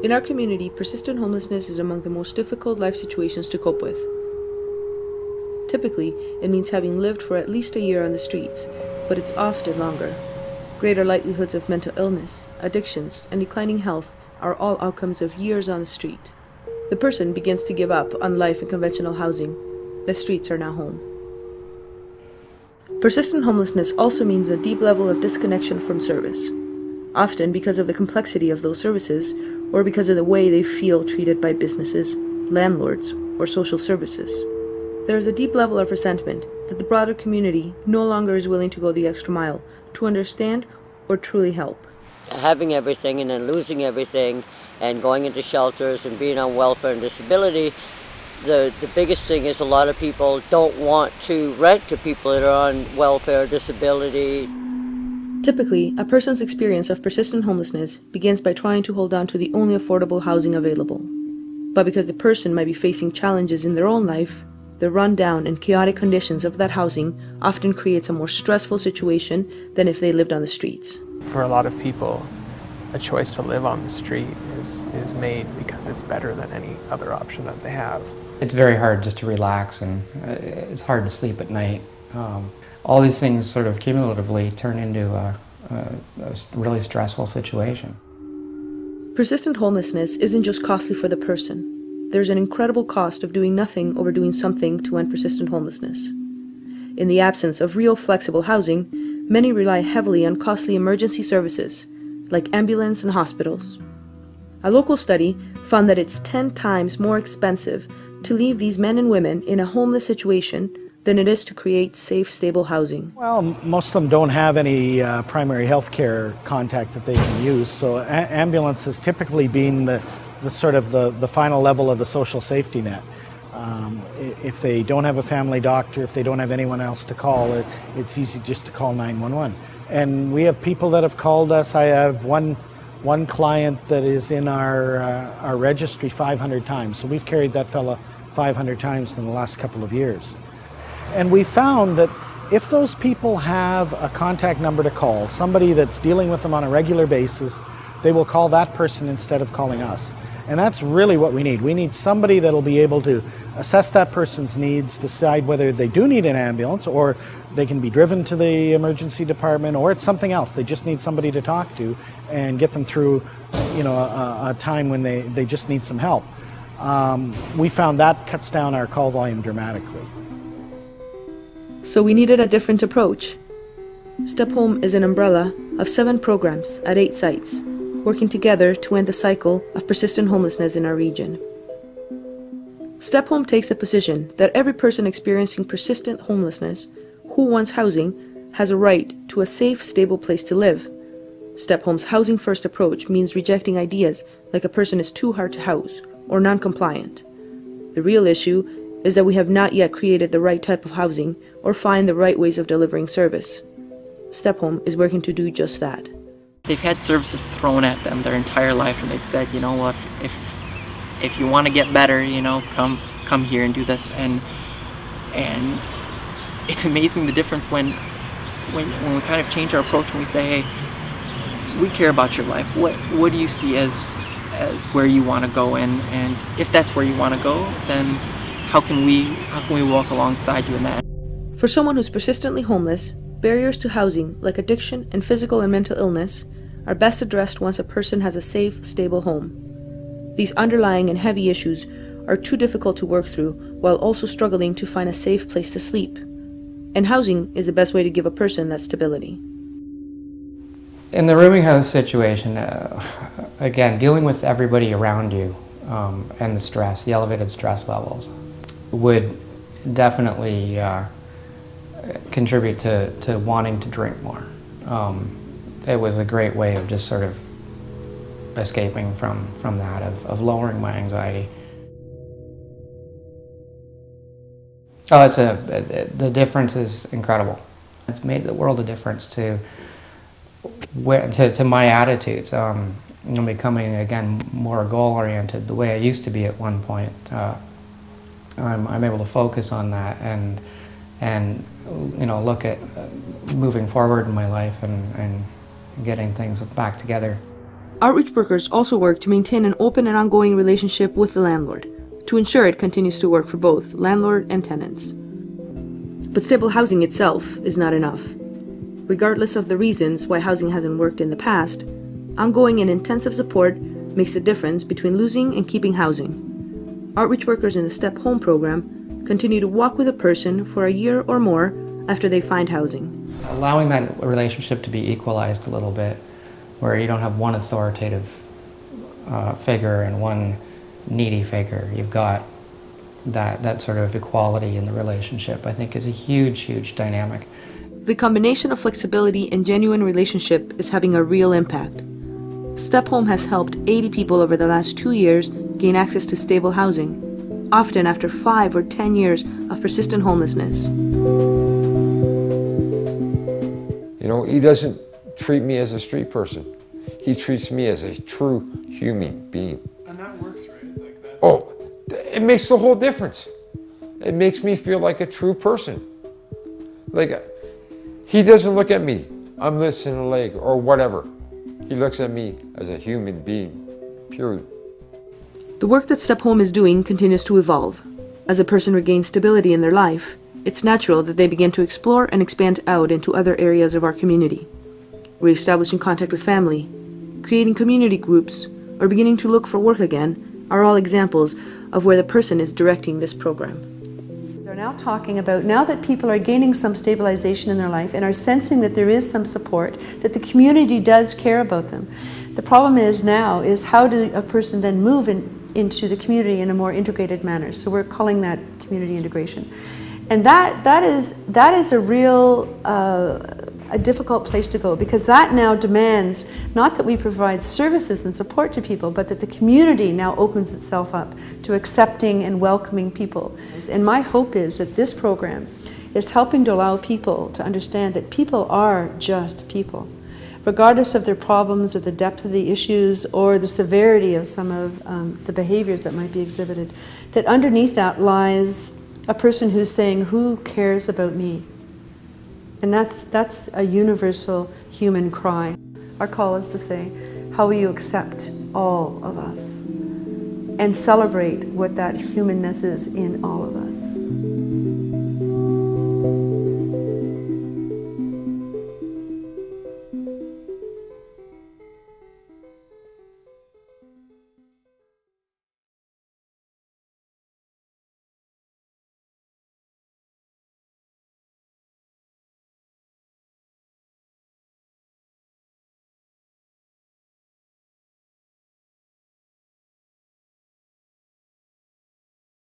In our community, persistent homelessness is among the most difficult life situations to cope with. Typically, it means having lived for at least a year on the streets, but it's often longer. Greater likelihoods of mental illness, addictions, and declining health are all outcomes of years on the street. The person begins to give up on life in conventional housing. The streets are now home. Persistent homelessness also means a deep level of disconnection from service, often because of the complexity of those services or because of the way they feel treated by businesses, landlords, or social services. There is a deep level of resentment that the broader community no longer is willing to go the extra mile to understand or truly help. Having everything and then losing everything and going into shelters and being on welfare and disability, the biggest thing is a lot of people don't want to rent to people that are on welfare or disability. Typically, a person's experience of persistent homelessness begins by trying to hold on to the only affordable housing available. But because the person might be facing challenges in their own life, the rundown and chaotic conditions of that housing often creates a more stressful situation than if they lived on the streets. For a lot of people, a choice to live on the street is made because it's better than any other option that they have. It's very hard just to relax, and it's hard to sleep at night. All these things sort of cumulatively turn into a really stressful situation. Persistent homelessness isn't just costly for the person. There's an incredible cost of doing nothing over doing something to end persistent homelessness. In the absence of real flexible housing, many rely heavily on costly emergency services, like ambulance and hospitals. A local study found that it's 10 times more expensive to leave these men and women in a homeless situation than it is to create safe, stable housing. Well, most of them don't have any primary health care contact that they can use, so ambulance has typically been the final level of the social safety net. If they don't have a family doctor, if they don't have anyone else to call, it's easy just to call 911. And we have people that have called us. I have one client that is in our registry 500 times, so we've carried that fella 500 times in the last couple of years. And we found that if those people have a contact number to call, somebody that's dealing with them on a regular basis, they will call that person instead of calling us. And that's really what we need. We need somebody that'll be able to assess that person's needs, decide whether they do need an ambulance or they can be driven to the emergency department, or it's something else. They just need somebody to talk to and get them through, a time when they just need some help. We found that cuts down our call volume dramatically. So we needed a different approach. Step Home is an umbrella of 7 programs at 8 sites, working together to end the cycle of persistent homelessness in our region. Step Home takes the position that every person experiencing persistent homelessness who wants housing has a right to a safe, stable place to live. Step Home's housing-first approach means rejecting ideas like a person is too hard to house or non-compliant. The real issue is that we have not yet created the right type of housing or find the right ways of delivering service. Step Home is working to do just that. They've had services thrown at them their entire life, and they've said, if you want to get better, come here and do this. And it's amazing the difference when we kind of change our approach and we say, hey, we care about your life. What do you see as where you want to go, and if that's where you want to go, then how can we walk alongside you in that? For someone who's persistently homeless, barriers to housing like addiction and physical and mental illness are best addressed once a person has a safe, stable home. These underlying and heavy issues are too difficult to work through while also struggling to find a safe place to sleep. And housing is the best way to give a person that stability. In the rooming house situation, again, dealing with everybody around you and the stress, the elevated stress levels, would definitely contribute to wanting to drink more. It was a great way of just sort of escaping from that, of lowering my anxiety. Oh, the difference is incredible. It's made the world a difference to my attitudes. Becoming, again, more goal-oriented the way I used to be at one point. I'm able to focus on that and look at moving forward in my life and getting things back together. Outreach workers also work to maintain an open and ongoing relationship with the landlord, to ensure it continues to work for both landlord and tenants. But stable housing itself is not enough. Regardless of the reasons why housing hasn't worked in the past, ongoing and intensive support makes the difference between losing and keeping housing. Outreach workers in the Step Home program continue to walk with a person for a year or more after they find housing. Allowing that relationship to be equalized a little bit, where you don't have one authoritative figure and one needy figure. You've got that sort of equality in the relationship, I think, is a huge, huge dynamic. The combination of flexibility and genuine relationship is having a real impact. Step Home has helped 80 people over the last 2 years gain access to stable housing, often after 5 or 10 years of persistent homelessness. You know, he doesn't treat me as a street person. He treats me as a true human being. And that works, right? Like that. Oh, it makes the whole difference. It makes me feel like a true person. Like, he doesn't look at me, I'm missing a leg or whatever. He looks at me as a human being, period. The work that Step Home is doing continues to evolve. As a person regains stability in their life, it's natural that they begin to explore and expand out into other areas of our community. Re-establishing contact with family, creating community groups, or beginning to look for work again are all examples of where the person is directing this program. Are now talking about, now that people are gaining some stabilization in their life and are sensing that there is some support, that the community does care about them. The problem is now is how do a person then move into the community in a more integrated manner. So we're calling that community integration. And that is a real a difficult place to go, because that now demands not that we provide services and support to people, but that the community now opens itself up to accepting and welcoming people. And my hope is that this program is helping to allow people to understand that people are just people, regardless of their problems or the depth of the issues or the severity of some of the behaviors that might be exhibited, that underneath that lies a person who's saying, who cares about me? And that's a universal human cry. Our call is to say, how will you accept all of us and celebrate what that humanness is in all of us?